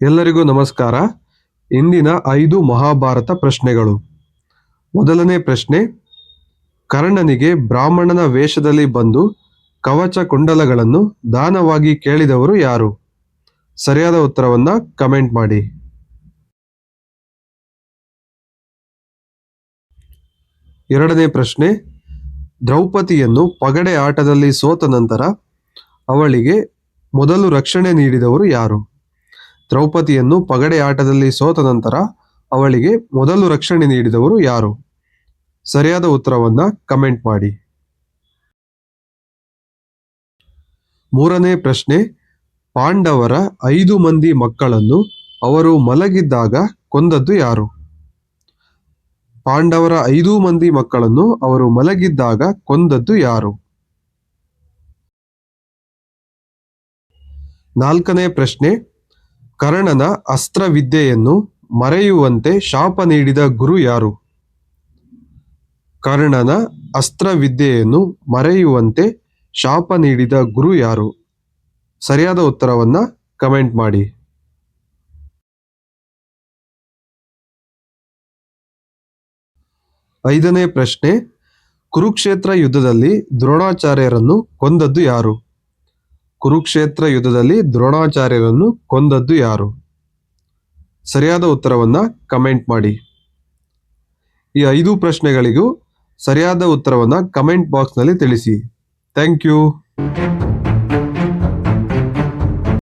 ಎಲ್ಲರಿಗೂ ನಮಸ್ಕಾರ. ಇಂದಿನ 5 ಮಹಾಭಾರತ ಪ್ರಶ್ನೆಗಳು. ಮೊದಲನೇ ಪ್ರಶ್ನೆ, ಕರ್ಣನಿಗೆ ಬ್ರಾಹ್ಮಣನ ವೇಷದಲ್ಲಿ ಬಂದು ಕವಚ ಕುಂಡಲಗಳನ್ನು ದಾನವಾಗಿ ಕೇಳಿದವರು ಯಾರು? ಸರಿಯಾದ ಉತ್ತರವನ್ನ ಕಮೆಂಟ್ ಮಾಡಿ. ಎರಡನೇ ಪ್ರಶ್ನೆ, ದ್ರೌಪದಿಯನ್ನು ಪಗಡೆ ಆಟದಲ್ಲಿ ಸೋತ ನಂತರ ಅವಳಿಗೆ ಮೊದಲು ರಕ್ಷಣೆ ನೀಡಿದವರು ಯಾರು? ದ್ರೌಪದಿಯನ್ನು ಪಗಡೆ ಆಟದಲ್ಲಿ ಸೋತ ನಂತರ ಅವಳಿಗೆ ಮೊದಲು ರಕ್ಷಣೆ ನೀಡಿದವರು ಯಾರು? ಸರಿಯಾದ ಉತ್ತರವನ್ನ ಕಮೆಂಟ್ ಮಾಡಿ. ಮೂರನೇ ಪ್ರಶ್ನೆ, ಪಾಂಡವರ 5 ಮಂದಿ ಮಕ್ಕಳನ್ನು ಅವರು ಮಲಗಿದ್ದಾಗ ಕೊಂದದ್ದು ಯಾರು? ಪಾಂಡವರ 5 ಮಂದಿ ಮಕ್ಕಳನ್ನು ಅವರು ಮಲಗಿದ್ದಾಗ ಕೊಂದದ್ದು ಯಾರು? ನಾಲ್ಕನೇ ಪ್ರಶ್ನೆ, ಕರ್ಣನ ಅಸ್ತ್ರವಿದ್ಯೆಯನ್ನು ಮರೆಯುವಂತೆ ಶಾಪ ನೀಡಿದ ಗುರು ಯಾರು? ಕರ್ಣನ ಅಸ್ತ್ರವಿದ್ಯೆಯನ್ನು ಮರೆಯುವಂತೆ ಶಾಪ ನೀಡಿದ ಗುರು ಯಾರು? ಸರಿಯಾದ ಉತ್ತರವನ್ನ ಕಮೆಂಟ್ ಮಾಡಿ. ಐದನೇ ಪ್ರಶ್ನೆ, ಕುರುಕ್ಷೇತ್ರ ಯುದ್ಧದಲ್ಲಿ ದ್ರೋಣಾಚಾರ್ಯರನ್ನು ಕೊಂದದ್ದು ಯಾರು? ಕುರುಕ್ಷೇತ್ರ ಯುದ್ಧದಲ್ಲಿ ದ್ರೋಣಾಚಾರ್ಯರನ್ನು ಕೊಂದದ್ದು ಯಾರು? ಸರಿಯಾದ ಉತ್ತರವನ್ನ ಕಮೆಂಟ್ ಮಾಡಿ. ಈ 5 ಪ್ರಶ್ನೆಗಳಿಗೂ ಸರಿಯಾದ ಉತ್ತರವನ್ನ ಕಮೆಂಟ್ ಬಾಕ್ಸ್ನಲ್ಲಿ ತಿಳಿಸಿ. Thank you.